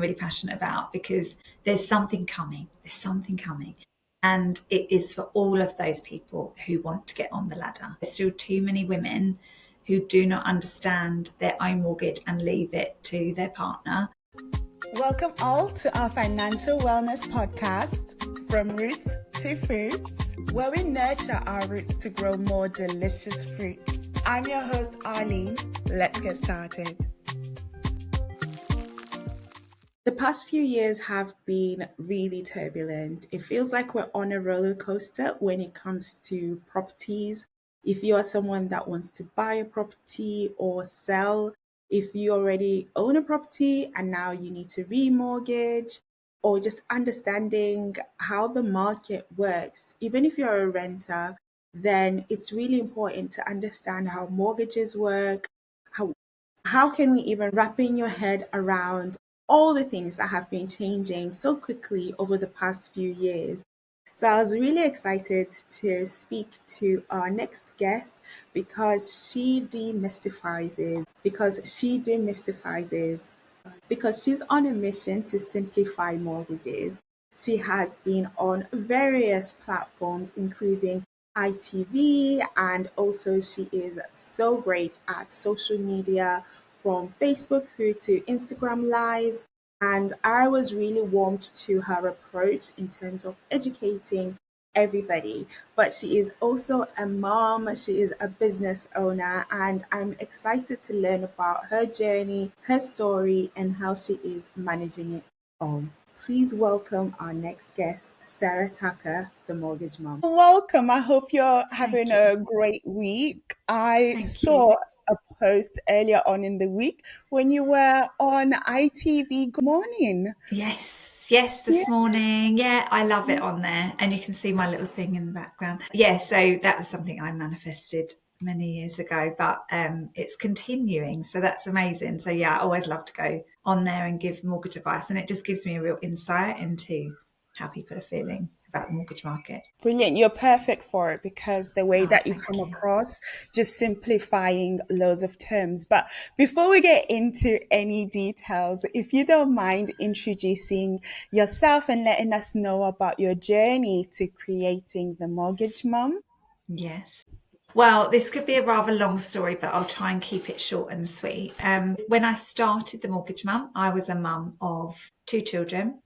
I'm really passionate about, because there's something coming. There's something coming. And it is for all of those people who want to get on the ladder. There's still too many women who do not understand their own mortgage and leave it to their partner. Welcome all to our financial wellness podcast, From Roots to Fruits, where we nurture our roots to grow more delicious fruits. I'm your host, Arlyne. Let's get started. The past few years have been really turbulent. It feels like we're on a roller coaster when it comes to properties. If you are someone that wants to buy a property or sell, if you already own a property and now you need to remortgage, or just understanding how the market works. Even if you're a renter, then it's really important to understand how mortgages work. How can we even wrap in your head around all the things that have been changing so quickly over the past few years? So I was really excited to speak to our next guest because she demystifies, because she's on a mission to simplify mortgages. She has been on various platforms, including ITV, and also she is so great at social media, from Facebook through to Instagram Lives. And I was really warmed to her approach in terms of educating everybody. But she is also a mom, she is a business owner, and I'm excited to learn about her journey, her story, and how she is managing it all. Please welcome our next guest, Sarah Tucker, the mortgage mom. Welcome. I hope you're having a great week. I saw a post earlier on in the week when you were on ITV. Good morning. Yes, this morning. Yeah, I love it on there. And you can see my little thing in the background. Yeah, so that was something I manifested many years ago, but it's continuing. So that's amazing. So yeah, I always love to go on there and give mortgage advice. And it just gives me a real insight into how people are feeling about the mortgage market. Brilliant. You're perfect for it because the way that you come across, just simplifying loads of terms. But before we get into any details, if you don't mind introducing yourself and letting us know about your journey to creating the mortgage mum. Yes. Well, this could be a rather long story, but I'll try and keep it short and sweet. When I started the mortgage mum, I was a mum of 2 children.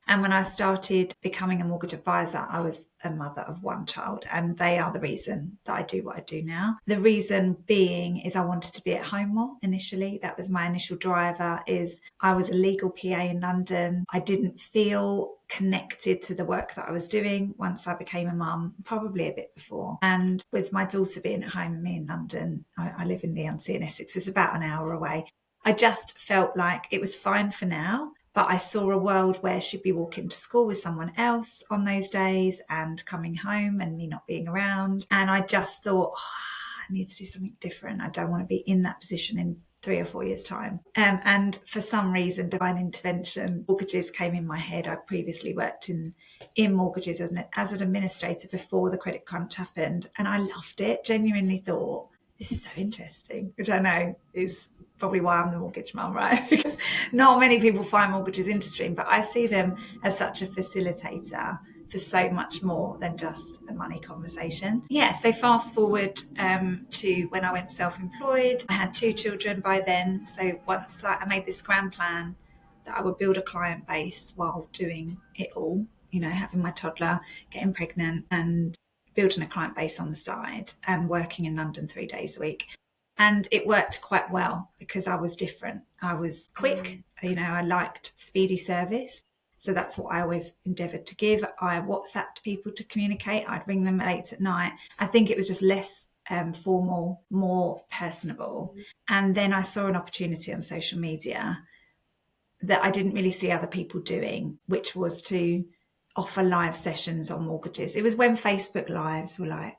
And when I started becoming a mortgage advisor, I was a mother of 1 child, and they are the reason that I do what I do now. The reason being is I wanted to be at home more initially. That was my initial driver. Is I was a legal PA in London. I didn't feel connected to the work that I was doing once I became a mum, probably a bit before. And with my daughter being at home and me in London, I live in Leigh-on-Sea in Essex, it's about an hour away. I just felt like it was fine for now. But I saw a world where she'd be walking to school with someone else on those days and coming home and me not being around. And I just thought, I need to do something different. I don't want to be in that position in 3 or 4 years' time. And for some reason, divine intervention, mortgages came in my head. I previously worked in mortgages as an administrator before the credit crunch happened. And I loved it, genuinely thought, this is so interesting, which I know is probably why I'm the mortgage mum, right? Because not many people find mortgages interesting, but I see them as such a facilitator for so much more than just a money conversation. Yeah, so fast forward to when I went self-employed. I had 2 children by then. So once I made this grand plan that I would build a client base while doing it all, having my toddler, getting pregnant, and building a client base on the side and working in London 3 days a week. And it worked quite well because I was different. I was quick, I liked speedy service. So that's what I always endeavoured to give. I WhatsApped people to communicate. I'd ring them late at night. I think it was just less formal, more personable. And then I saw an opportunity on social media that I didn't really see other people doing, which was to offer live sessions on mortgages. It was when Facebook Lives were like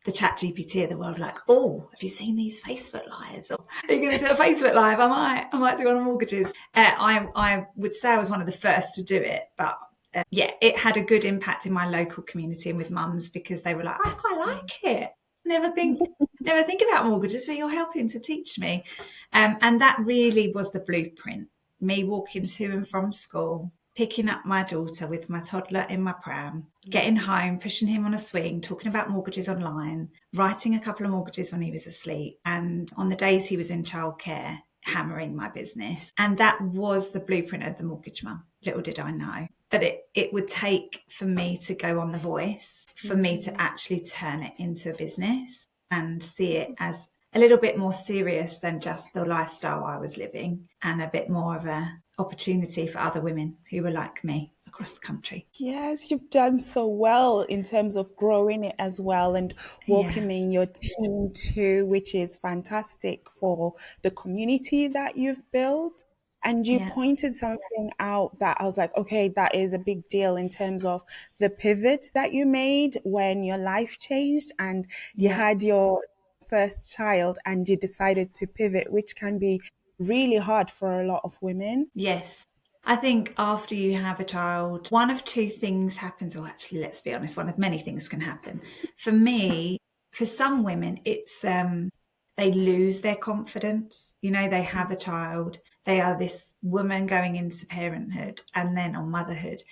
the chat GPT of the world, like, oh, have you seen these Facebook Lives? Or are you going to do a Facebook Live? I might do one on mortgages. I would say I was one of the first to do it, but it had a good impact in my local community and with mums because they were like, I quite like it. Never think about mortgages, but you're helping to teach me. And that really was the blueprint, me walking to and from school, picking up my daughter with my toddler in my pram, getting home, pushing him on a swing, talking about mortgages online, writing a couple of mortgages when he was asleep, and on the days he was in childcare, hammering my business. And that was the blueprint of the mortgage mum. Little did I know. But it would take for me to go on The Voice, for me to actually turn it into a business and see it as a little bit more serious than just the lifestyle I was living, and a bit more of a opportunity for other women who were like me across the country. Yes, you've done so well in terms of growing it as well and Yeah, welcoming your team too, which is fantastic for the community that you've built. And you yeah, pointed something out that I was like, okay, that is a big deal in terms of the pivot that you made when your life changed and you yeah. had your first child and you decided to pivot, which can be really hard for a lot of women. Yes. I think after you have a child, one of two things happens, or actually, let's be honest, one of many things can happen. For me, for some women, it's they lose their confidence. You know, they have a child, they are this woman going into parenthood and then on motherhood,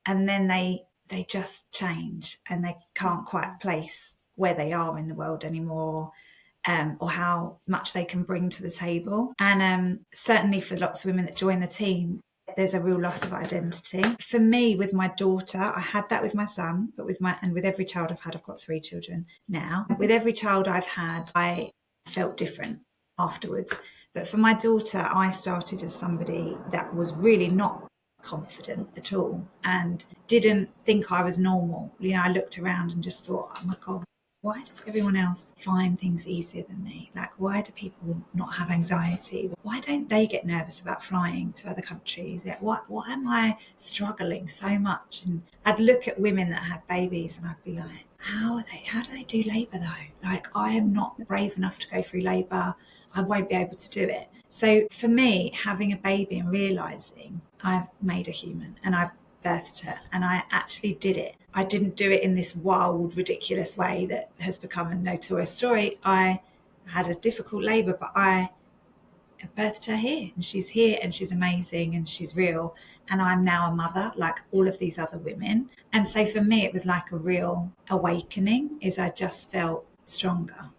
and then they just change and they can't quite place where they are in the world anymore, or how much they can bring to the table. And certainly for lots of women that join the team, there's a real loss of identity. For me, with my daughter, I had that with my son, but with every child I've had, I've got 3 children now. With every child I've had, I felt different afterwards. But for my daughter, I started as somebody that was really not confident at all and didn't think I was normal. You know, I looked around and just thought, oh my God, why does everyone else find things easier than me? Like, why do people not have anxiety? Why don't they get nervous about flying to other countries? Why am I struggling so much? And I'd look at women that had babies and I'd be like, how do they do labour though? Like, I am not brave enough to go through labour. I won't be able to do it. So for me, having a baby and realising I've made a human and I birthed her and I actually did it. I didn't do it in this wild, ridiculous way that has become a notorious story. I had a difficult labour, but I birthed her here and she's amazing and she's real. And I'm now a mother like all of these other women. And so for me, it was like a real awakening, is I just felt stronger.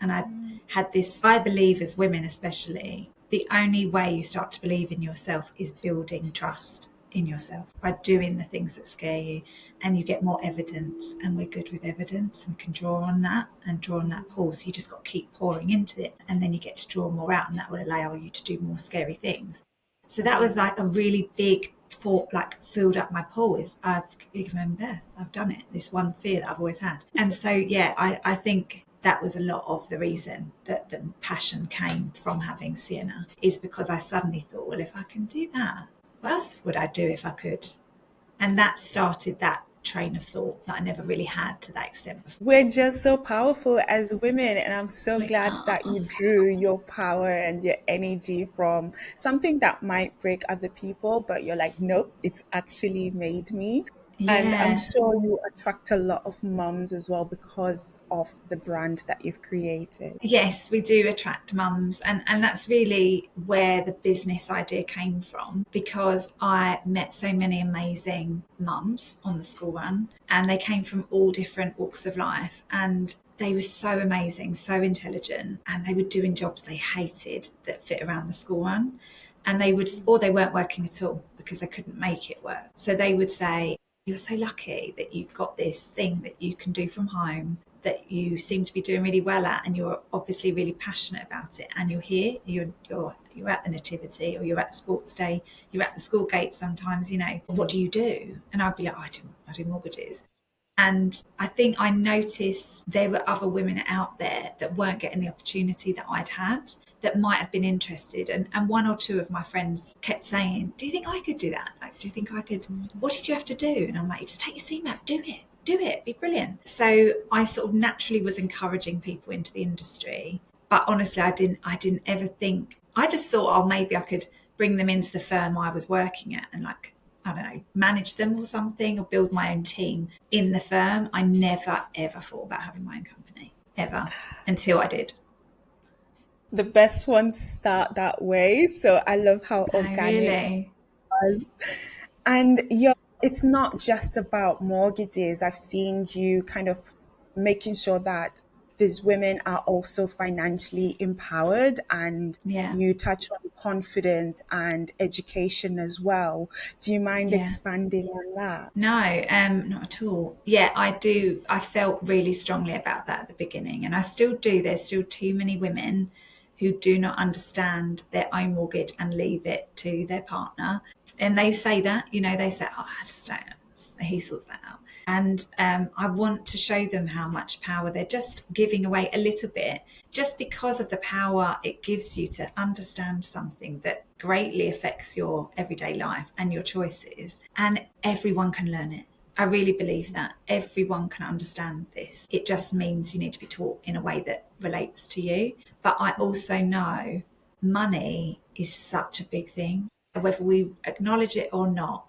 And I had this, I believe as women especially, the only way you start to believe in yourself is building trust in yourself by doing the things that scare you, and you get more evidence, and we're good with evidence and can draw on that and draw on that pull. So you just got to keep pouring into it, and then you get to draw more out, and that will allow you to do more scary things. So that was like a really big thought, like filled up my pool, is I've given birth, I've done it, this one fear that I've always had. And so yeah, I think that was a lot of the reason that the passion came from having Sienna, is because I suddenly thought, well, if I can do that, what else would I do if I could? And that started that train of thought that I never really had to that extent before. We're just so powerful as women, and I'm so We glad are. that you drew your power and your energy from something that might break other people, but you're like, nope, it's actually made me. And I'm Yeah. sure you attract a lot of mums as well because of the brand that you've created. Yes, we do attract mums, and that's really where the business idea came from, because I met so many amazing mums on the school run, and they came from all different walks of life, and they were so amazing, so intelligent, and they were doing jobs they hated that fit around the school run. And they would, or they weren't working at all because they couldn't make it work. So they would say, you're so lucky that you've got this thing that you can do from home that you seem to be doing really well at, and you're obviously really passionate about it, and you're here, you're at the nativity, or you're at the sports day, you're at the school gate sometimes, you know, what do you do? And I'd be like, oh, I do mortgages. And I think I noticed there were other women out there that weren't getting the opportunity that I'd had, that might have been interested. And one or two of my friends kept saying, do you think I could do that? Like, do you think I could, what did you have to do? And I'm like, just take your CMAP, do it, be brilliant. So I sort of naturally was encouraging people into the industry. But honestly, I didn't ever think, I just thought, oh, maybe I could bring them into the firm I was working at and, like, I don't know, manage them or something, or build my own team in the firm. I never, ever thought about having my own company, ever, until I did. the best ones start that way. So I love how Oh, organic really? was. And it's not just about mortgages. I've seen you kind of making sure that these women are also financially empowered, and Yeah, you touch on confidence and education as well. Do you mind yeah. expanding on that? No, not at all. Yeah, I do. I felt really strongly about that at the beginning, and I still do. There's still too many women who do not understand their own mortgage and leave it to their partner. And they say that, they say, "Oh, I just don't. He sorts that out." And I want to show them how much power they're just giving away a little bit, just because of the power it gives you to understand something that greatly affects your everyday life and your choices. And everyone can learn it. I really believe that everyone can understand this. It just means you need to be taught in a way that relates to you. But I also know money is such a big thing, whether we acknowledge it or not.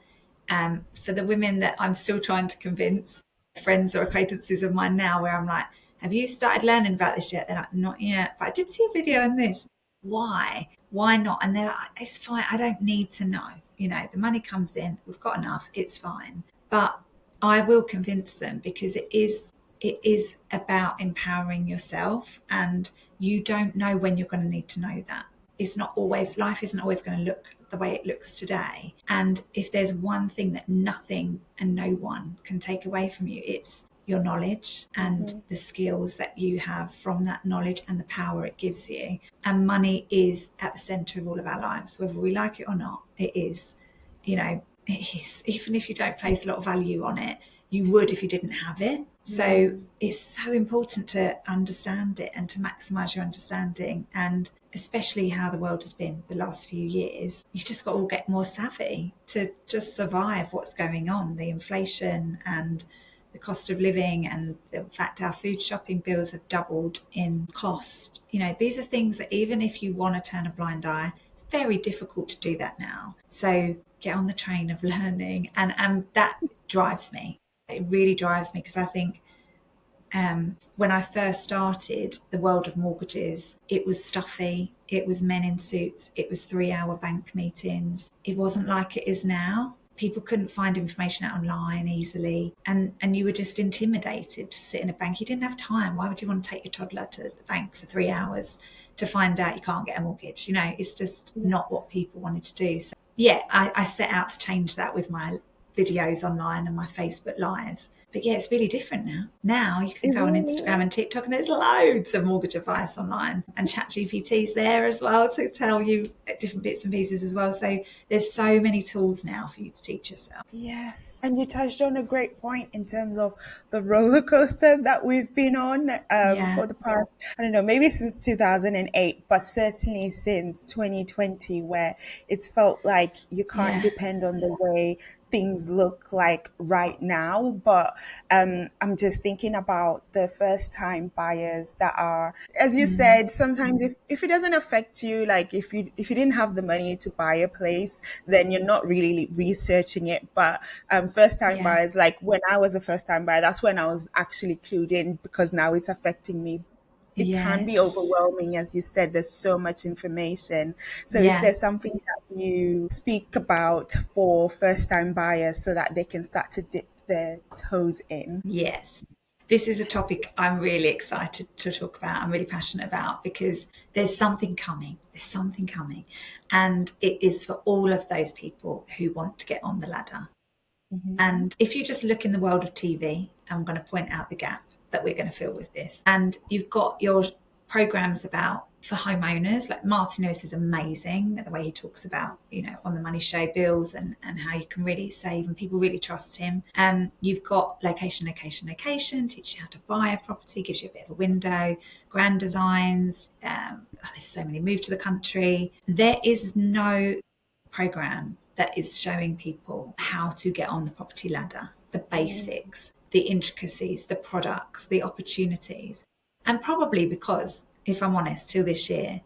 For the women that I'm still trying to convince, friends or acquaintances of mine now, where I'm like, have you started learning about this yet? They're like, not yet, but I did see a video on this. Why? Why not? And they're like, it's fine. I don't need to know. The money comes in. We've got enough. It's fine. But I will convince them, because it is about empowering yourself, and you don't know when you're going to need to know that. It's not always, life isn't always going to look the way it looks today. And if there's one thing that nothing and no one can take away from you, it's your knowledge and Mhm. the skills that you have from that knowledge and the power it gives you. And money is at the center of all of our lives, whether we like it or not. It is, it is. Even if you don't place a lot of value on it, you would if you didn't have it. So Mm. it's so important to understand it and to maximize your understanding. And especially how the world has been the last few years, you've just got to all get more savvy to just survive what's going on, the inflation and the cost of living, and the fact our food shopping bills have doubled in cost. These are things that even if you want to turn a blind eye, it's very difficult to do that now. So get on the train of learning, and that drives me. It really drives me, because I think when I first started the world of mortgages, it was stuffy. It was men in suits. It was 3-hour bank meetings. It wasn't like it is now. People couldn't find information out online easily, and you were just intimidated to sit in a bank. You didn't have time. Why would you want to take your toddler to the bank for 3 hours to find out you can't get a mortgage? It's just Yeah. not what people wanted to do. So yeah, I set out to change that with my videos online and my Facebook lives. But yeah, it's really different now. Now you can It go on really Instagram is. and TikTok, and there's loads of mortgage advice online, and ChatGPT's there as well to tell you different bits and pieces as well. So there's so many tools now for you to teach yourself. Yes, and you touched on a great point in terms of the roller coaster that we've been on Yeah, for the past, I don't know, maybe since 2008, but certainly since 2020, where it's felt like you can't yeah, depend on the way things look like right now. But I'm just thinking about the first time buyers that are, as you mm, said, sometimes if it doesn't affect you, like if you didn't have the money to buy a place, then you're not really researching it. But first time yeah, buyers, like when I was a first time buyer, that's when I was actually clued in, because now it's affecting me. It can be yes, overwhelming, as you said. There's so much information. So, is yeah. there something that you speak about for first time buyers so that they can start to dip their toes in? Yes. This is a topic I'm really excited to talk about. I'm really passionate about, because there's something coming. There's something coming. And it is for all of those people who want to get on the ladder. Hmm. And if you just look in the world of TV, I'm going to point out the gap that we're going to fill with this. And you've got your programs about for homeowners, like Martin Lewis is amazing, the way he talks about, on the Money Show, bills and how you can really save, and people really trust him. You've got location, location, location, teach you how to buy a property, gives you a bit of a window, grand designs. There's so many, move to the country. There is no program that is showing people how to get on the property ladder, the basics, the intricacies, the products, the opportunities. And probably because, if I'm honest, till this year,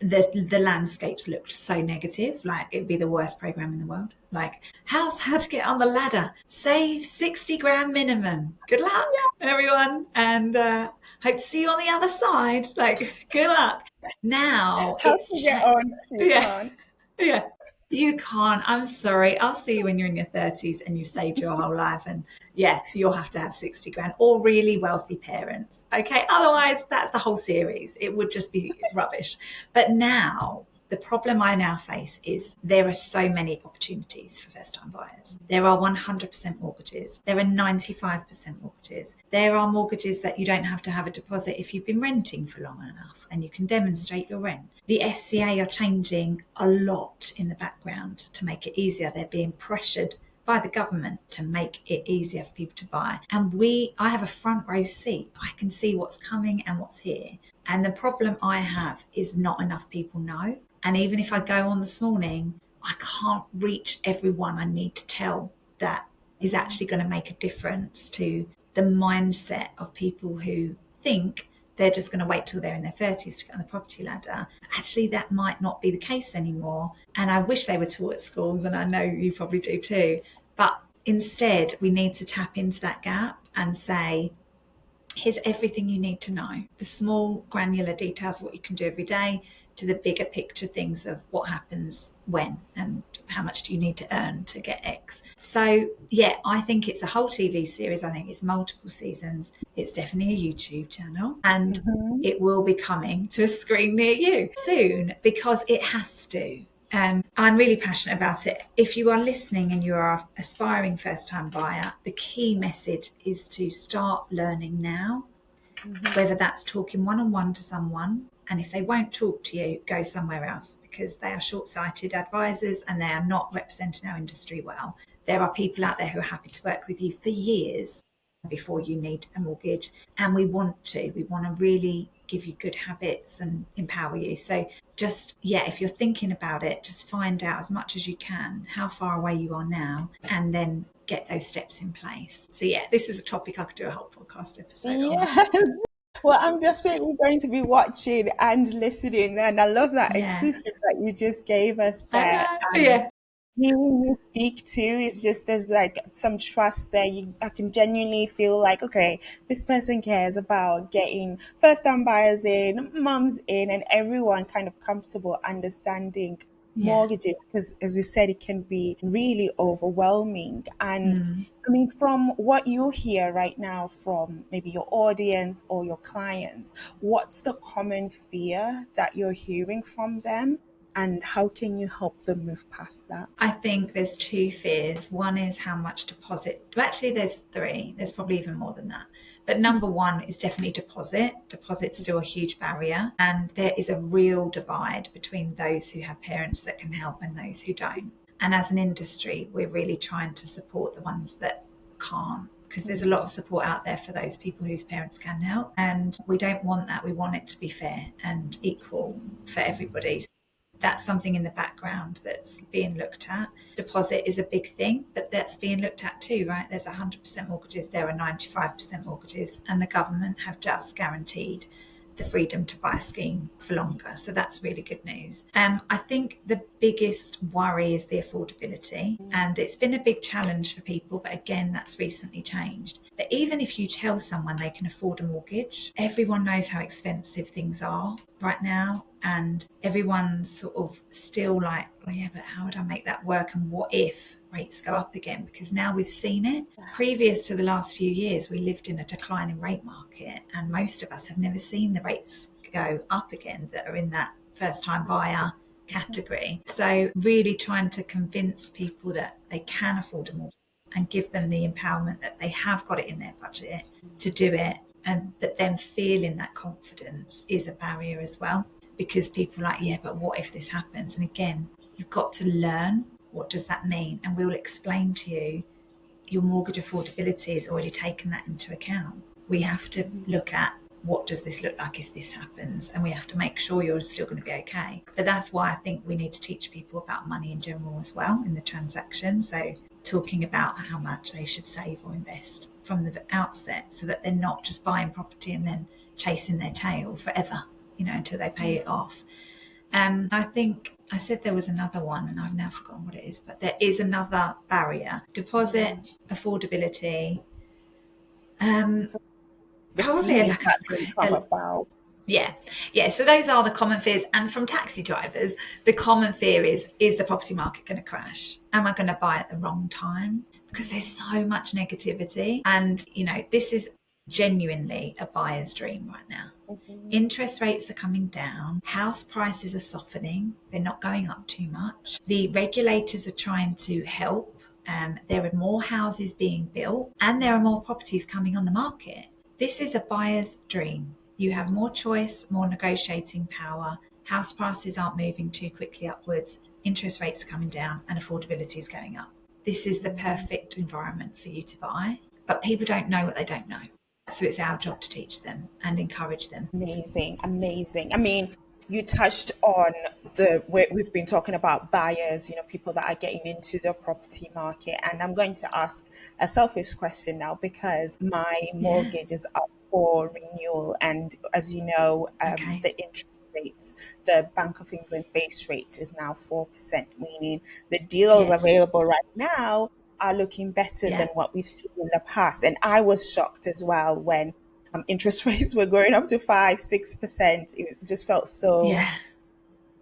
the landscapes looked so negative, like it'd be the worst program in the world. Like, how to get on the ladder, save 60 grand minimum. Good luck, everyone, and hope to see you on the other side. Like, good luck. Now How to it's get on? You yeah, can't. yeah. You can't. I'm sorry. I'll see you when you're in your 30s and you've saved your whole life. And yeah, you'll have to have 60 grand or really wealthy parents. Okay. Otherwise, that's the whole series. It would just be rubbish. But now, the problem I now face is there are so many opportunities for first time buyers. There are 100% mortgages. There are 95% mortgages. There are mortgages that you don't have to have a deposit if you've been renting for long enough and you can demonstrate your rent. The FCA are changing a lot in the background to make it easier. They're being pressured by the government to make it easier for people to buy. And I have a front row seat. I can see what's coming and what's here. And the problem I have is not enough people know. And even if I go on this morning, I can't reach everyone I need to tell that is actually going to make a difference to the mindset of people who think they're just going to wait till they're in their 30s to get on the property ladder. But actually, that might not be the case anymore. And I wish they were taught at schools, and I know you probably do too. But instead, we need to tap into that gap and say, here's everything you need to know. The small granular details of what you can do every day to the bigger picture things of what happens when and how much do you need to earn to get X. So yeah, I think it's a whole TV series. I think it's multiple seasons. It's definitely a YouTube channel and it will be coming to a screen near you soon because it has to. I'm really passionate about it. If you are listening and you are an aspiring first-time buyer, the key message is to start learning now, whether that's talking one-on-one to someone, and if they won't talk to you, go somewhere else because they are short-sighted advisors and they are not representing our industry well. There are people out there who are happy to work with you for years before you need a mortgage, and we want to really give you good habits and empower you. So just, yeah, if you're thinking about it, just find out as much as you can how far away you are now and then get those steps in place. So yeah, this is a topic I could do a whole podcast episode on. Yes. Well, I'm definitely going to be watching and listening, and I love that Yeah, exclusive that you just gave us I there. know. And Yeah, hearing you speak too is just there's like some trust there. I can genuinely feel like, okay, this person cares about getting first time buyers in, mums in, and everyone kind of comfortable understanding yeah. mortgages because as we said it can be really overwhelming. And I mean, from what you hear right now from maybe your audience or your clients, what's the common fear that you're hearing from them and how can you help them move past that? I think there's two fears. One is how much deposit. Well, actually, there's three. There's probably even more than that. But number one is definitely deposit. Deposit's still a huge barrier. And there is a real divide between those who have parents that can help and those who don't. And as an industry, we're really trying to support the ones that can't because there's a lot of support out there for those people whose parents can help. And we don't want that. We want it to be fair and equal for everybody. That's something in the background that's being looked at. Deposit is a big thing, but that's being looked at too, right? There's 100% mortgages, there are 95% mortgages, and the government have just guaranteed the freedom to buy scheme for longer. So that's really good news. I think the biggest worry is the affordability, and it's been a big challenge for people, but again, that's recently changed. But even if you tell someone they can afford a mortgage, everyone knows how expensive things are right now. And everyone's sort of still like, oh yeah, but how would I make that work? And what if rates go up again? Because now we've seen it. Previous to the last few years, we lived in a declining rate market, and most of us have never seen the rates go up again that are in that first time buyer category. So really trying to convince people that they can afford a mortgage and give them the empowerment that they have got it in their budget to do it, and but then feeling that confidence is a barrier as well. Because people are like, yeah, but what if this happens? And again, you've got to learn what does that mean, and we'll explain to you your mortgage affordability has already taken that into account. We have to look at what does this look like if this happens, and we have to make sure you're still going to be okay. But that's why I think we need to teach people about money in general as well in the transaction. So talking about how much they should save or invest from the outset so that they're not just buying property and then chasing their tail forever, until they pay it off. I think I said there was another one and I've now forgotten what it is, but there is another barrier. Deposit, affordability, The probably fees like that can come a about. Yeah, yeah. So those are the common fears. And from taxi drivers, the common fear is the property market going to crash? Am I going to buy at the wrong time? Because there's so much negativity. And, this is genuinely a buyer's dream right now. Mhm. Interest rates are coming down. House prices are softening. They're not going up too much. The regulators are trying to help. There are more houses being built and there are more properties coming on the market. This is a buyer's dream. You have more choice, more negotiating power. House prices aren't moving too quickly upwards. Interest rates are coming down and affordability is going up. This is the perfect environment for you to buy. But people don't know what they don't know. So it's our job to teach them and encourage them. Amazing, amazing. I mean, you touched on we've been talking about buyers, people that are getting into the property market. And I'm going to ask a selfish question now because my Yeah. mortgage is up for renewal. And as you know, Okay. the interest rates, the Bank of England base rate is now 4%, meaning the deals Yes. available right now are looking better Yeah. than what we've seen in the past. And I was shocked as well when interest rates were going up to 5, 6%. It just felt so. Yeah.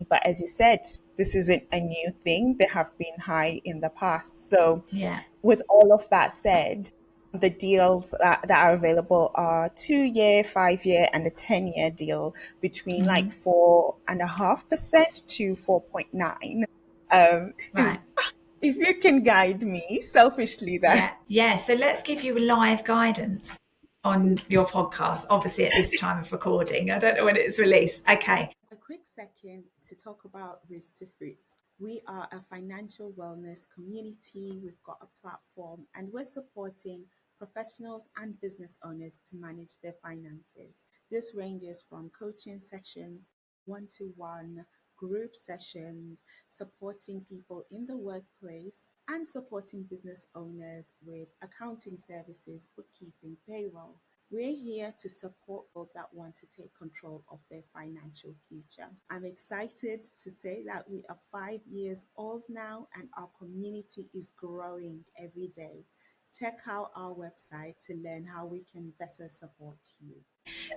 But as you said, this isn't a new thing. They have been high in the past. So, Yeah. with all of that said, the deals that are available are 2 year, 5 year, and a 10 year deal between like 4.5% to 4.9. Is Right. if you can guide me selfishly, that Yeah. Yeah. So let's give you live guidance on your podcast, obviously at this time of recording. I don't know when it's released. Okay. a quick second to talk about Risk to Fruits. We are a financial wellness community. We've got a platform and we're supporting professionals and business owners to manage their finances. This ranges from coaching sessions, one to one, group sessions, supporting people in the workplace, and supporting business owners with accounting services, bookkeeping, payroll. We're here to support people that want to take control of their financial future. I'm excited to say that we are 5 years old now and our community is growing every day. Check out our website to learn how we can better support you.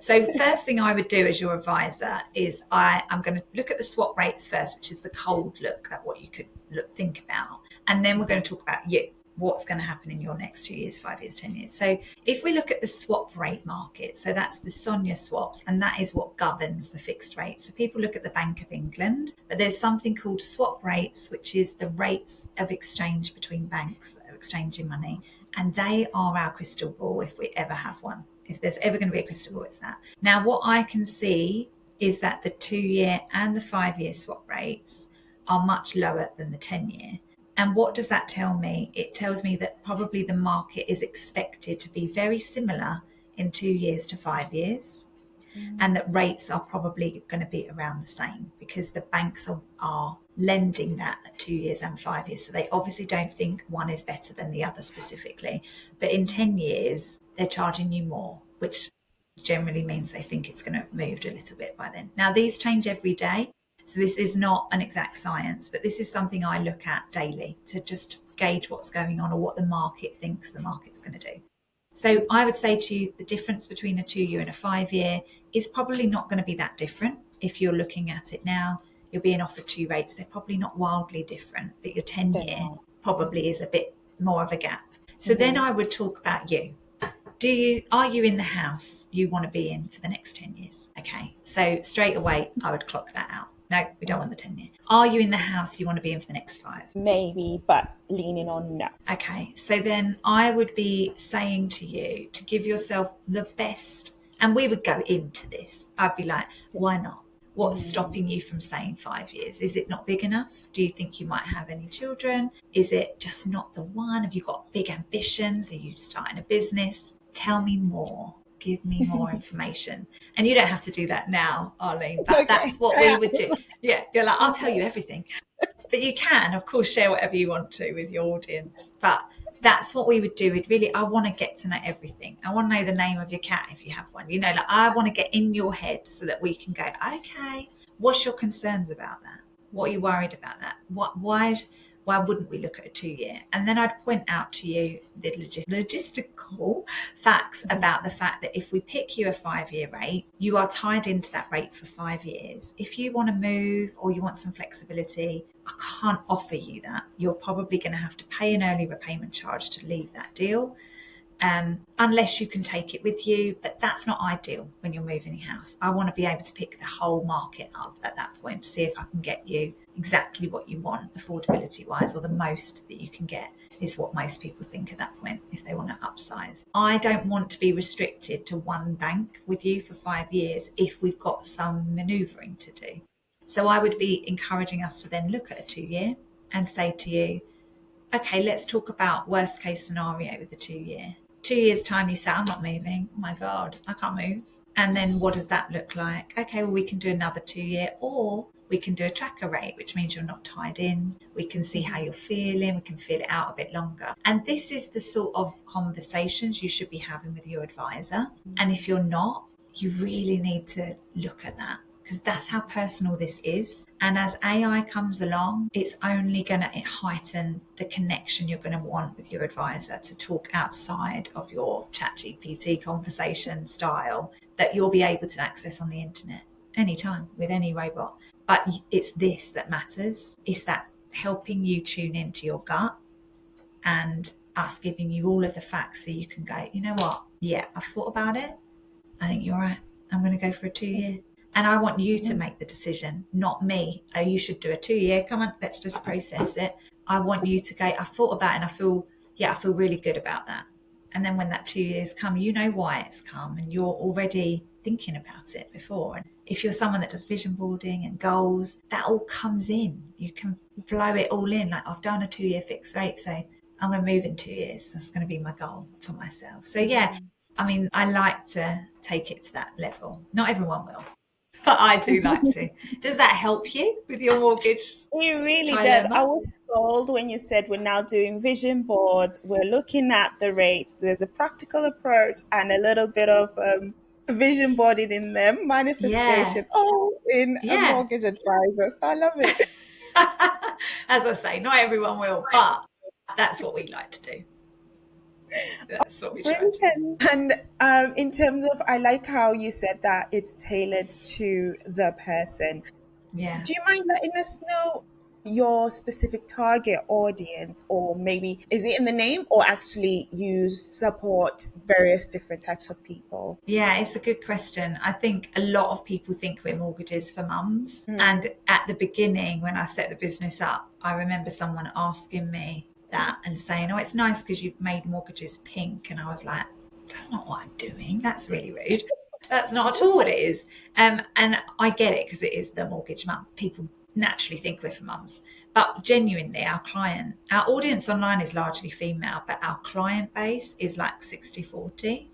So first thing I would do as your advisor is I'm going to look at the swap rates first, which is the cold look at what you could think about. And then we're going to talk about you. What's going to happen in your next 2 years, 5 years, 10 years. So if we look at the swap rate market, so that's the SONIA swaps, and that is what governs the fixed rate. So people look at the Bank of England, but there's something called swap rates, which is the rates of exchange between banks that are exchanging money. And they are our crystal ball if we ever have one. If there's ever going to be a crystal ball, it's that. Now, what I can see is that the 2 year and the 5 year swap rates are much lower than the 10 year. And what does that tell me? It tells me that probably the market is expected to be very similar in 2 years to 5 years, and that rates are probably going to be around the same because the banks are lending that at 2 years and 5 years. So they obviously don't think one is better than the other specifically. But in 10 years, they're charging you more, which generally means they think it's going to have moved a little bit by then. Now, these change every day. So this is not an exact science, but this is something I look at daily to just gauge what's going on or what the market thinks the market's going to do. So I would say to you, the difference between a 2 year and a 5 year is probably not going to be that different. If you're looking at it now, you're being offered two rates. They're probably not wildly different, but your 10 They're year not. probably is a bit more of a gap. So then Mhm. I would talk about you. Are you in the house you want to be in for the next 10 years? Okay. So straight away, I would clock that out. No, we don't want the 10 year. Are you in the house you want to be in for the next 5? Maybe, but leaning on no. Okay, so then I would be saying to you to give yourself the best, and we would go into this. I'd be like, why not? What's Mm. stopping you from saying 5 years? Is it not big enough? Do you think you might have any children? Is it just not the one? Have you got big ambitions? Are you starting a business? Tell me more. Give me more information. And you don't have to do that now, Arlene, but Okay. that's what we would do. Yeah, you're like, I'll tell you Okay. everything. But you can, of course, share whatever you want to with your audience. But that's what we would do. I want to get to know everything. I want to know the name of your cat if you have one. Like I want to get in your head so that we can go, okay, what's your concerns about that? What are you worried about that? Why why wouldn't we look at a 2-year? And then I'd point out to you the logistical facts about the fact that if we pick you a 5-year rate, you are tied into that rate for 5 years. If you want to move or you want some flexibility, I can't offer you that. You're probably going to have to pay an early repayment charge to leave that deal. Unless you can take it with you, but that's not ideal when you're moving house. I want to be able to pick the whole market up at that point to see if I can get you exactly what you want affordability wise, or the most that you can get is what most people think at that point if they want to upsize. I don't want to be restricted to one bank with you for 5 years if we've got some manoeuvring to do. So I would be encouraging us to then look at a 2-year and say to you, okay, let's talk about worst case scenario with the 2-year. 2 years time, you say, I'm not moving. Oh my God, I can't move. And then what does that look like? Okay, well, we can do another 2-year, or we can do a tracker rate, which means you're not tied in. We can see how you're feeling. We can feel it out a bit longer. And this is the sort of conversations you should be having with your advisor. And if you're not, you really need to look at that, because that's how personal this is. And as AI comes along, it's only going to heighten the connection you're going to want with your advisor to talk outside of your ChatGPT conversation style that you'll be able to access on the internet anytime with any robot. But it's this that matters. It's that helping you tune into your gut and us giving you all of the facts so you can go, you know what? Yeah, I've thought about it. I think you're right. I'm going to go for a 2-year. And I want you to make the decision, not me. Oh, you should do a 2-year. Come on, let's just process it. I want you to go, I thought about it and I feel really good about that. And then when that 2 years come, you know why it's come and you're already thinking about it before. And if you're someone that does vision boarding and goals, that all comes in. You can blow it all in. Like, I've done a 2-year fixed rate, so I'm going to move in 2 years. That's going to be my goal for myself. So yeah, I mean, I like to take it to that level. Not everyone will, but I do like to. Does that help you with your mortgage It really does. I dilemma? was told when you said we're now doing vision boards, we're looking at the rates. There's a practical approach and a little bit of vision boarding in them, Yeah, manifestation, all in a yeah. mortgage advisor. So I love it. As I say, not everyone will, but that's what we like to do. That's what we try to do. Brilliant. And in terms of, I like how you said that it's tailored to the person. Yeah. Do you mind letting us know your specific target audience, or maybe is it in the name, or actually you support various different types of people? Yeah, it's a good question. I think a lot of people think we're mortgages for mums. And at the beginning, when I set the business up, I remember someone asking me that and saying, oh, it's nice because you've made mortgages pink. And I was like, that's not what I'm doing. That's really rude. That's not at all what it is. And I get it because it is the mortgage mum. People naturally think we're for mums. But genuinely, our audience online is largely female, but our client base is like 60-40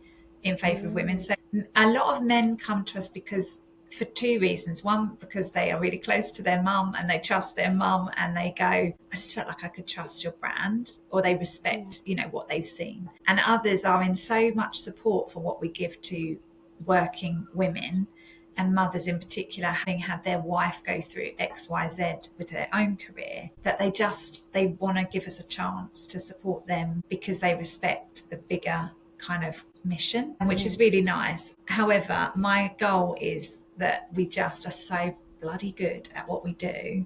in favour of women. So a lot of men come to us because for 2 reasons. One, because they are really close to their mum and they trust their mum and they go, I just felt like I could trust your brand, or they respect, what they've seen. And others are in so much support for what we give to working women and mothers in particular, having had their wife go through XYZ with their own career, that they want to give us a chance to support them because they respect the bigger kind of mission, which is really nice. However, my goal is that we just are so bloody good at what we do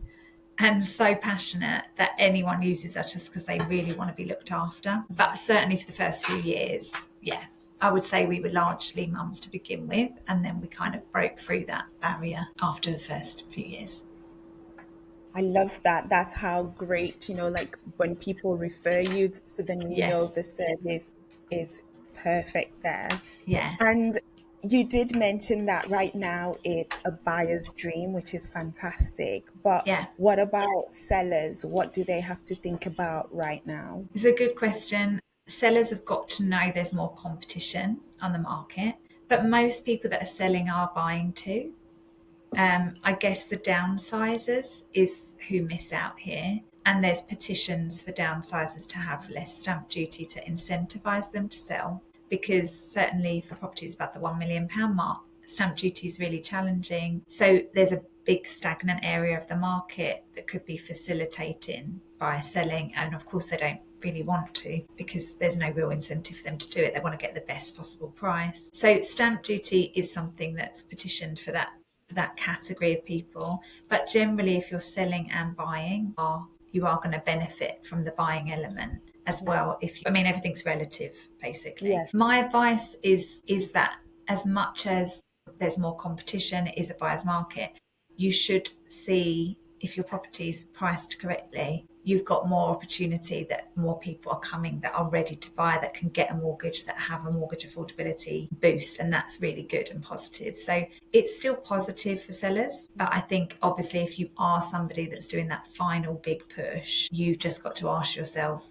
and so passionate that anyone uses us just because they really want to be looked after. But certainly for the first few years, yeah, I would say we were largely mums to begin with, and then we kind of broke through that barrier after the first few years. I love that. That's how great, like when people refer you, so then the Yes. service is perfect there. Yeah. And you did mention that right now it's a buyer's dream, which is fantastic. But Yeah. what about sellers? What do they have to think about right now? It's a good question. Sellers have got to know there's more competition on the market, but most people that are selling are buying too. I guess the downsizers is who miss out here. And there's petitions for downsizers to have less stamp duty to incentivise them to sell, because certainly for properties about the £1 million mark, stamp duty is really challenging. So there's a big stagnant area of the market that could be facilitating by selling. And of course, they don't really want to, because there's no real incentive for them to do it. They want to get the best possible price. So stamp duty is something that's petitioned for that category of people. But generally, if you're selling and buying, you are going to benefit from the buying element as well. Everything's relative, basically. Yes. My advice is that as much as there's more competition, it is a buyer's market, you should see if your property is priced correctly. You've got more opportunity that more people are coming that are ready to buy, that can get a mortgage, that have a mortgage affordability boost, and that's really good and positive. So it's still positive for sellers, but I think obviously if you are somebody that's doing that final big push, you've just got to ask yourself,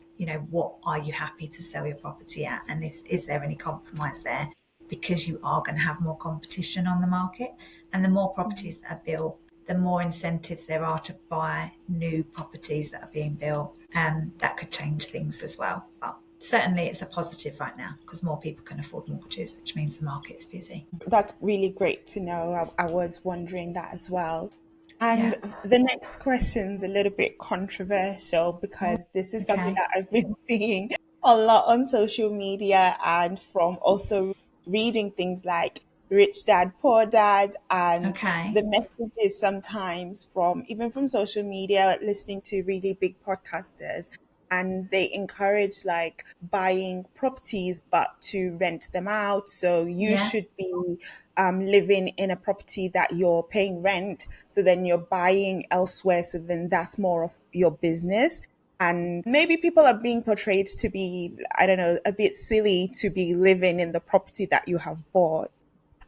what are you happy to sell your property at, and is there any compromise there? Because you are going to have more competition on the market, and the more properties that are built, the more incentives there are to buy new properties that are being built. That could change things as well. But certainly it's a positive right now because more people can afford mortgages, which means the market's busy. That's really great to know. I was wondering that as well. And Yeah. the next question's a little bit controversial because this is something Okay. that I've been seeing a lot on social media and from also reading things like Rich Dad, Poor Dad, and Okay. the messages sometimes from even from social media, listening to really big podcasters, and they encourage like buying properties but to rent them out. So you Yeah. should be living in a property that you're paying rent. So then you're buying elsewhere. So then that's more of your business. And maybe people are being portrayed to be, I don't know, a bit silly to be living in the property that you have bought.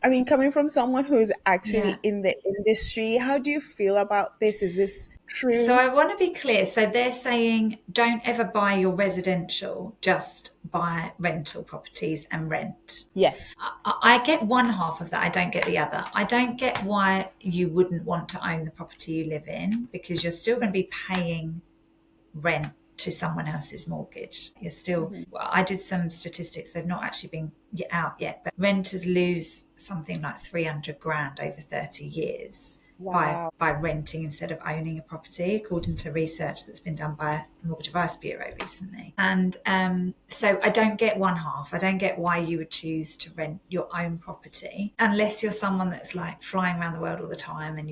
I mean, coming from someone who's Yeah. actually in the industry, how do you feel about this? Is this So true? I want to be clear. So they're saying don't ever buy your residential, just buy rental properties and rent. Yes. I get one half of that. I don't get the other. I don't get why you wouldn't want to own the property you live in, because you're still going to be paying rent to someone else's mortgage. You're still, Mhm. well, I did some statistics, they've not actually been out yet, but renters lose something like 300 grand over 30 years Wow. by renting instead of owning a property, according to research that's been done by the Mortgage Advice Bureau recently. And so I don't get one half. I don't get why you would choose to rent your own property unless you're someone that's like flying around the world all the time and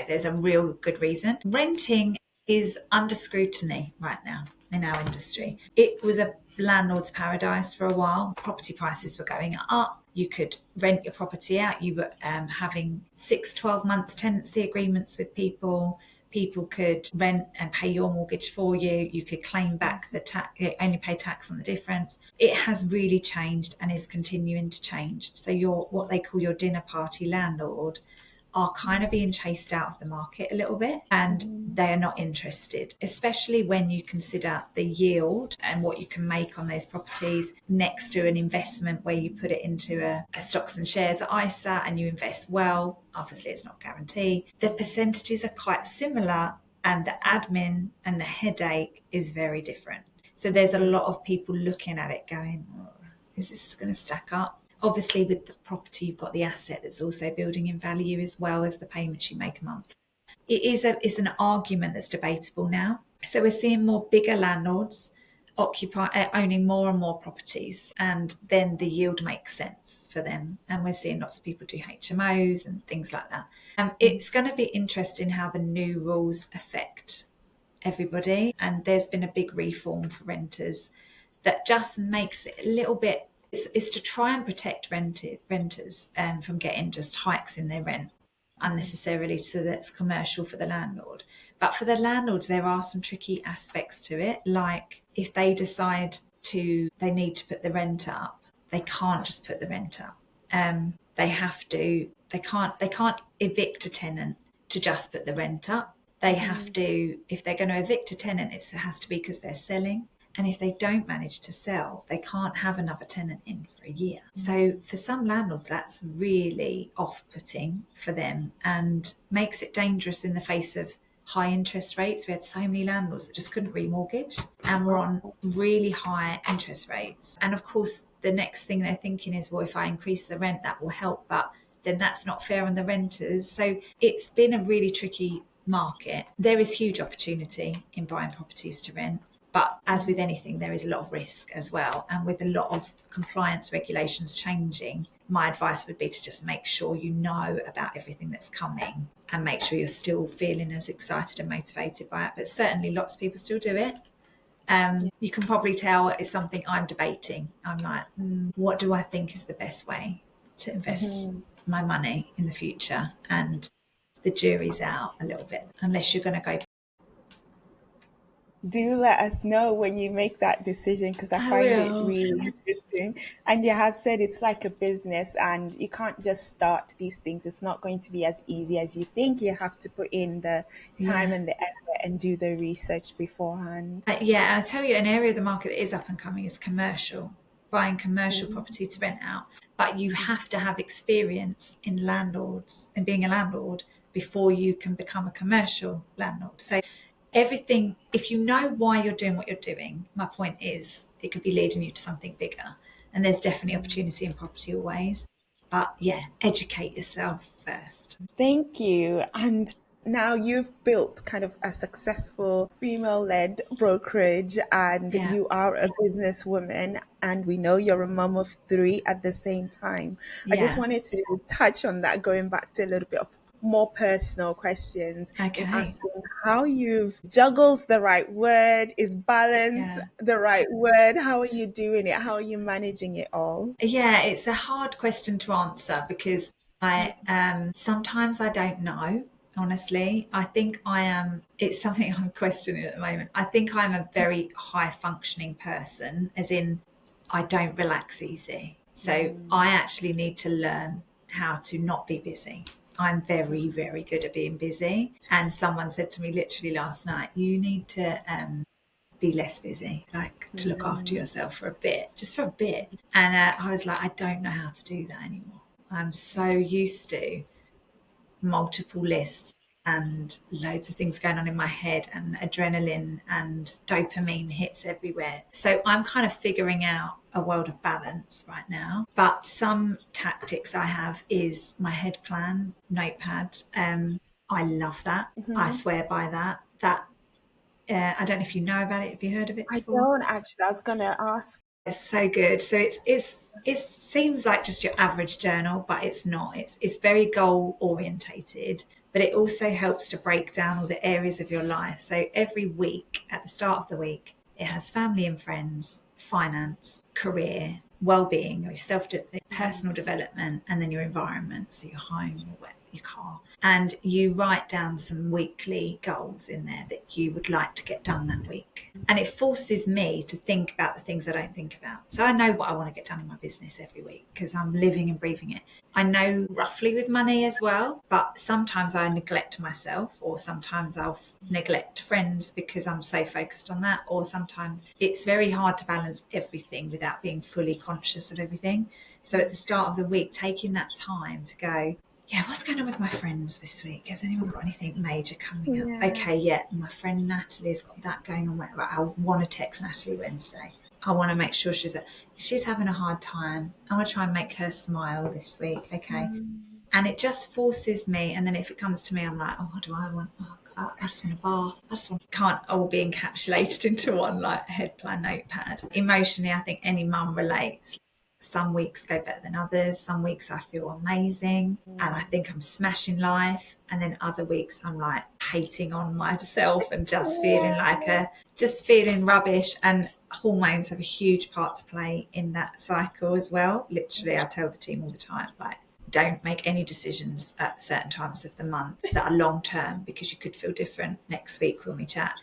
there's a real good reason. Renting is under scrutiny right now in our industry. It was a landlord's paradise for a while. Property prices were going up. You could rent your property out. You were having 6-12 months tenancy agreements with people. People could rent and pay your mortgage for you. You could claim back the tax, only pay tax on the difference. It has really changed and is continuing to change. So you're what they call your dinner party landlord are kind of being chased out of the market a little bit, and they are not interested, especially when you consider the yield and what you can make on those properties next to an investment where you put it into a stocks and shares at ISA and you invest well. Obviously, it's not guaranteed. The percentages are quite similar, and the admin and the headache is very different. So there's a lot of people looking at it going, oh, is this going to stack up? Obviously, with the property, you've got the asset that's also building in value as well as the payments you make a month. It's an argument that's debatable now. So we're seeing more bigger landlords owning more and more properties, and then the yield makes sense for them. And we're seeing lots of people do HMOs and things like that. It's going to be interesting how the new rules affect everybody. And there's been a big reform for renters that just makes it a little bit. It's to try and protect renters from getting just hikes in their rent unnecessarily, so that's commercial for the landlord. But for the landlords, there are some tricky aspects to it. Like if they decide they need to put the rent up, they can't just put the rent up. They can't evict a tenant to just put the rent up. They have to, if they're going to evict a tenant, it has to be because they're selling. And if they don't manage to sell, they can't have another tenant in for a year. So for some landlords, that's really off-putting for them and makes it dangerous in the face of high interest rates. We had so many landlords that just couldn't remortgage and were on really high interest rates. And of course, the next thing they're thinking is, well, if I increase the rent, that will help. But then that's not fair on the renters. So it's been a really tricky market. There is huge opportunity in buying properties to rent. But as with anything, there is a lot of risk as well. And with a lot of compliance regulations changing, my advice would be to just make sure you know about everything that's coming and make sure you're still feeling as excited and motivated by it. But certainly lots of people still do it. You can probably tell it's something I'm debating. I'm like, what do I think is the best way to invest my money in the future? And the jury's out a little bit, unless you're going to go. Do let us know when you make that decision, because I I find it will. really interesting. And you have said it's like a business and you can't just start these things. It's not going to be as easy as you think. You have to put in the time Yeah. and the effort and do the research beforehand. Yeah, and I tell you, an area of the market that is up and coming is commercial, buying commercial Mm. property to rent out. But you have to have experience in landlords and being a landlord before you can become a commercial landlord. So everything, if you know why you're doing what you're doing, my point is it could be leading you to something bigger. And there's definitely opportunity in property always. But yeah, educate yourself first. Thank you. And now you've built kind of a successful female-led brokerage and Yeah, you are a businesswoman and we know you're a mom of three at the same time. I just yeah. wanted to touch on that, going back to a little bit of more personal questions in Okay. asking how you've juggles the right word, is balance Yeah. the right word? How are you doing it? How are you managing it all? Yeah, it's a hard question to answer because I sometimes I don't know, honestly. I think I am it's something I'm questioning at the moment. I think I'm a very high functioning person, as in I don't relax easy. So Mm, I actually need to learn how to not be busy. I'm very, very good at being busy. And someone said to me literally last night, you need to be less busy, like to look after mm, yourself for a bit, just for a bit. And I was like, I don't know how to do that anymore. I'm so used to multiple lists and loads of things going on in my head and adrenaline and dopamine hits everywhere. So I'm kind of figuring out a world of balance right now. But some tactics I have is my head plan notepad. I love that. I mhm. swear by that. I don't know if you know about it. Have you heard of it I before? don't actually. I was gonna ask. It's so good. So it seems like just your average journal, but it's not. It's very goal orientated, but it also helps to break down all the areas of your life. So every week, at the start of the week, it has family and friends, finance, career, well-being, your personal development, and then your environment. So your home, your car, and you write down some weekly goals in there that you would like to get done that week. And it forces me to think about the things I don't think about. So I know what I want to get done in my business every week because I'm living and breathing it. I know roughly with money as well, but sometimes I neglect myself, or sometimes I'll neglect friends because I'm so focused on that, or sometimes it's very hard to balance everything without being fully conscious of everything. So at the start of the week, taking that time to go, yeah, what's going on with my friends this week? Has anyone got anything major coming up? Yeah. Okay, yeah, my friend Natalie's got that going on. Right, I want to text Natalie Wednesday. I want to make sure she's having a hard time. I want to try and make her smile this week. Okay. Mm, And it just forces me. And then if it comes to me, I'm like, oh, what do I want? Oh, God, I just want a bath. Can't all be encapsulated into one like head plan notepad. Emotionally, I think any mum relates. Some weeks go better than others. Some weeks I feel amazing and I think I'm smashing life. And then other weeks I'm like hating on myself and just feeling rubbish. And hormones have a huge part to play in that cycle as well. Literally, I tell the team all the time, like, don't make any decisions at certain times of the month that are long term because you could feel different next week when we chat.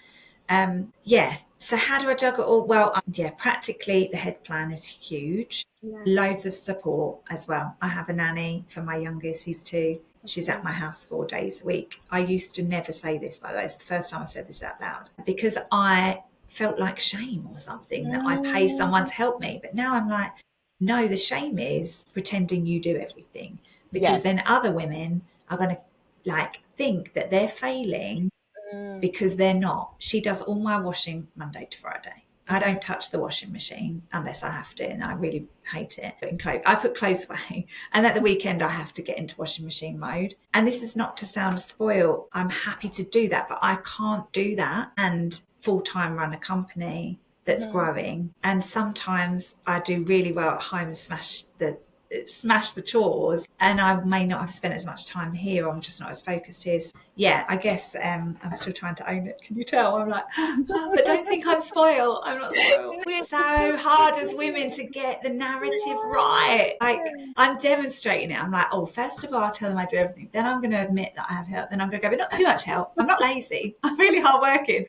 Yeah. So how do I juggle it all? Well, yeah, practically the head plan is huge. yes. Loads of support as well. I have a nanny for my youngest, he's 2. She's at my house 4 days a week. I used to never say this, by the way. It's the first time I said this out loud because I felt like shame or something that I pay someone Mm, to help me. But now I'm like, no, the shame is pretending you do everything because yes. then other women are going to like think that they're failing Mm, because they're not. She does all my washing Monday to Friday. I don't touch the washing machine unless I have to, and I really hate it. Putting clothes, I put clothes away, and at the weekend I have to get into washing machine mode. And this is not to sound spoiled. I'm happy to do that, but I can't do that and full-time run a company that's growing. And sometimes I do really well at home and smash the chores, and I may not have spent as much time here. I'm just not as focused here. So, yeah, I guess I'm still trying to own it. Can you tell? I'm like, oh, but don't think I'm spoiled. I'm not spoiled. It's so hard as women to get the narrative right. Like, I'm demonstrating it. I'm like, oh, first of all, I'll tell them I do everything. Then I'm going to admit that I have help. Then I'm going to go, but not too much help. I'm not lazy. I'm really hardworking.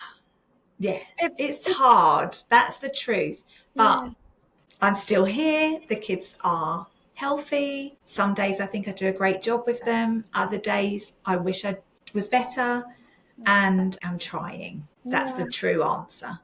Yeah, it's hard. That's the truth. But Yeah. I'm still here. The kids are healthy. Some days I think I do a great job with them. Other days I wish I was better, and I'm trying. That's Yeah. the true answer.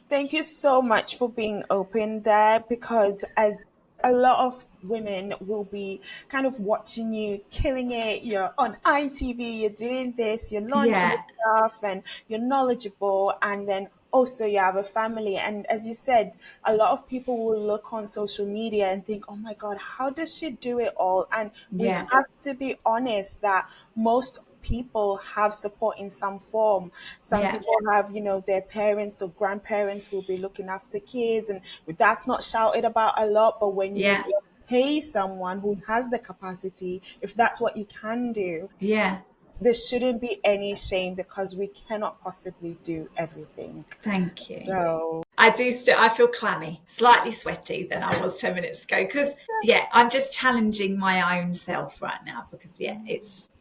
Thank you so much for being open there, because as a lot of women will be kind of watching you killing it, you're on ITV, you're doing this, you're launching Yeah, stuff, and you're knowledgeable, and then also you have a family. And as you said, a lot of people will look on social media and think, oh my God, how does she do it all? And we yeah, have to be honest that most people have support in some form. Some yeah, people have, their parents or grandparents will be looking after kids, and that's not shouted about a lot. But when you yeah, pay someone who has the capacity, if that's what you can do, yeah. there shouldn't be any shame, because we cannot possibly do everything. Thank you. So, I feel clammy, slightly sweaty than I was 10 minutes ago, because yeah, I'm just challenging my own self right now, because yeah,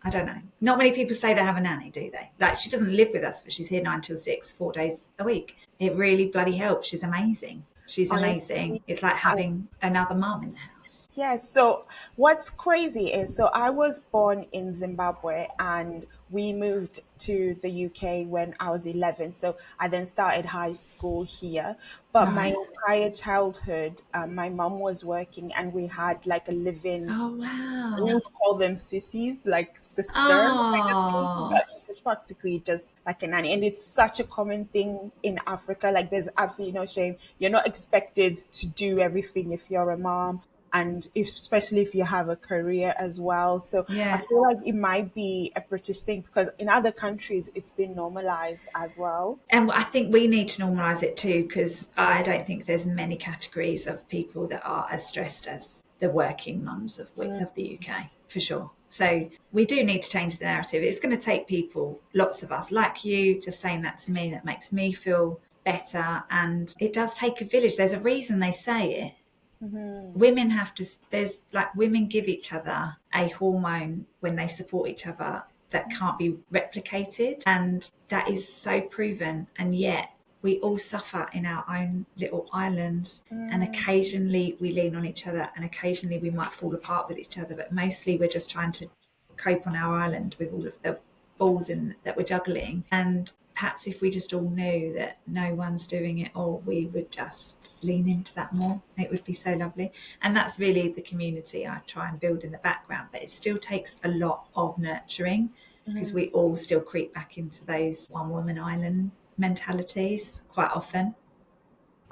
I don't know. Not many people say they have a nanny, do they? Like, she doesn't live with us, but she's here 9 till 6, 4 days a week. It really bloody helps. She's amazing. She's amazing. honestly, It's like I having another mum in the house. Yes. So what's crazy is, so I was born in Zimbabwe and we moved to the UK when I was 11. So I then started high school here. But my Right. entire childhood, my mom was working and we had like a living, Oh, we wow. would call them sissies, like sister kind of thing. Oh, But she's practically just like a nanny. And it's such a common thing in Africa. Like, there's absolutely no shame. You're not expected to do everything if you're a mom. And especially if you have a career as well. So I yeah. feel like it might be a British thing, because in other countries it's been normalized as well. And I think we need to normalise it too, because I don't think there's many categories of people that are as stressed as the working mums of the UK, for sure. So we do need to change the narrative. It's going to take people, lots of us like you, to saying that to me. That makes me feel better. And it does take a village. There's a reason they say it. Women have to, there's like, women give each other a hormone when they support each other that can't be replicated, and that is so proven. And yet we all suffer in our own little islands, and occasionally we lean on each other, and occasionally we might fall apart with each other, but mostly we're just trying to cope on our island with all of the balls that we're juggling. And perhaps if we just all knew that no one's doing it all, we would just lean into that more. It would be so lovely. And that's really the community I try and build in the background, but it still takes a lot of nurturing, because we all still creep back into those one woman island mentalities quite often.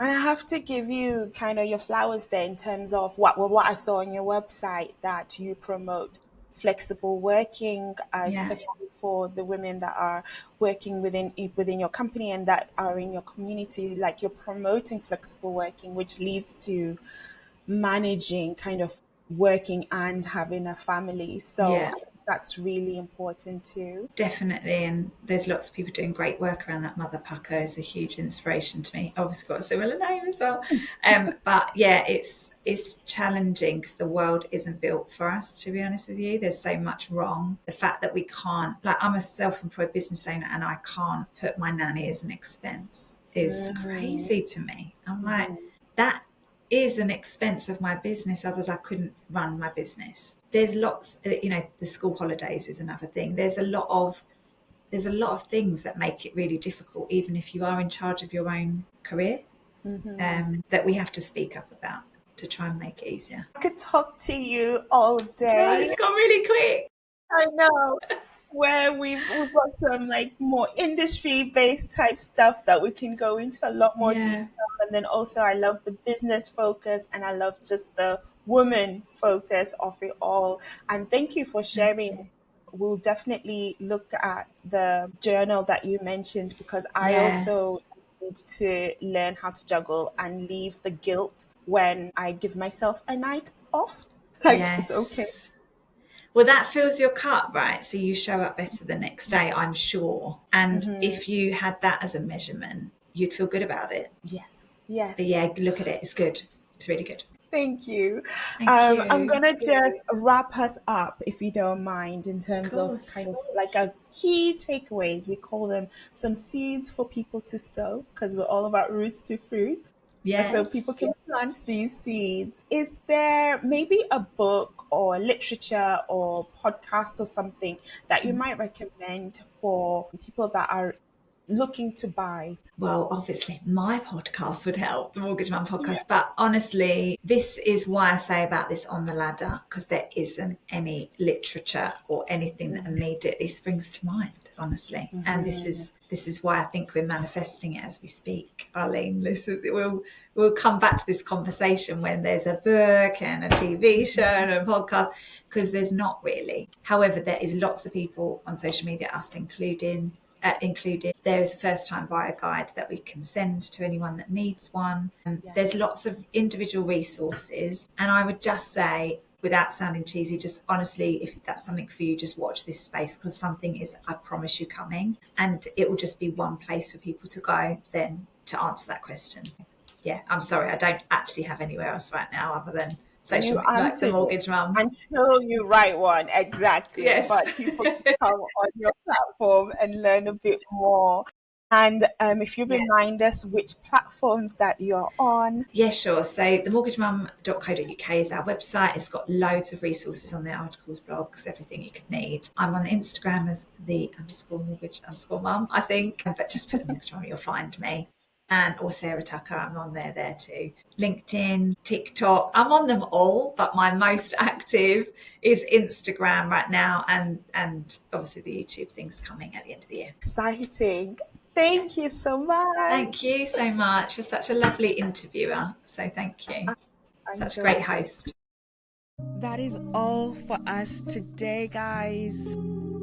And I have to give you kind of your flowers there, in terms of what I saw on your website, that you promote flexible working, Yeah, especially for the women that are working within your company and that are in your community. Like, you're promoting flexible working, which leads to managing kind of working and having a family. So yeah. that's really important too. Definitely, and there's lots of people doing great work around that. Mother Pucker is a huge inspiration to me. Obviously, got a similar name as well. But yeah, it's challenging, because the world isn't built for us. To be honest with you, there's so much wrong. The fact that we can't, like, I'm a self-employed business owner, and I can't put my nanny as an expense is crazy to me. I'm like, that is an expense of my business. Others, I couldn't run my business. There's lots, the school holidays is another thing. There's a lot of things that make it really difficult, even if you are in charge of your own career, that we have to speak up about to try and make it easier. I could talk to you all No, day. it's gone really quick. I know. where we've got some like more industry based type stuff that we can go into a lot more Yeah. detail. And then also I love the business focus and I love just the woman focus of it all. And thank you for Thank sharing. you. We'll definitely look at the journal that you mentioned because I Yeah. also need to learn how to juggle and leave the guilt when I give myself a night off. Like it's okay. Yes. Well, that fills your cup, right? So you show up better the next day, I'm sure. And Hmm. if you had that as a measurement, you'd feel good about it. Yes, But yes. yeah, look at it. It's good. It's really good. Thank you. Thank I'm you. gonna just wrap us up, if you don't mind, in Of terms of course. kind of like a key takeaways. We call them some seeds for people to sow because we're all about roots to fruit. So Yes. people can plant these seeds. Is there maybe a book or literature or podcast or something that you might recommend for people that are looking to buy? Well, obviously, my podcast would help, the Mortgage Mum Yeah. podcast. But honestly, this is why I say about this on the ladder, because there isn't any literature or anything that immediately springs to mind, honestly. And this is why I think we're manifesting it as we speak, Arlene. We'll come back to this conversation when there's a book and a TV show and a podcast, because there's not really. However, there is lots of people on social media, us included. There is a first time buyer guide that we can send to anyone that needs one. There's Yes. lots of individual resources. And I would just say, without sounding cheesy, just honestly, if that's something for you, just watch this space because something is, I promise you, coming. And it will just be one place for people to go then to answer that question. Yeah, I'm sorry, I don't actually have anywhere else right now other than social You media, like the answered it Mortgage Mum. until you write one, exactly. Yes. But people can come on your platform and learn a bit more. And if you Yeah. remind us which platforms that you're on. Yeah, sure. So themortgagemum.co.uk is our website. It's got loads of resources on there, articles, blogs, everything you could need. I'm on Instagram as the_mortgage_mum, I think. But just put the Mortgage Mum, you'll find me. And or Sarah Tucker, I'm on there too. LinkedIn, TikTok, I'm on them all, but my most active is Instagram right now, and obviously the YouTube thing's coming at the end of the year. Exciting. Thank you Yes. so Thank much. you so much. You're such a lovely interviewer. So thank you. I Such a enjoyed great it. host. That is all for us today, guys.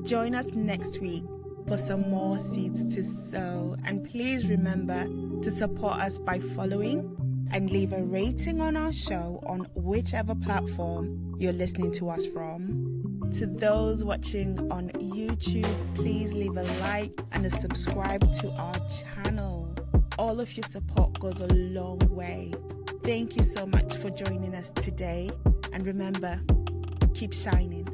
Join us next week for some more seeds to sow. And please remember to support us by following and leave a rating on our show on whichever platform you're listening to us from. To those watching on YouTube, please leave a like and a subscribe to our channel. All of your support goes a long way. Thank you so much for joining us today. And remember, keep shining.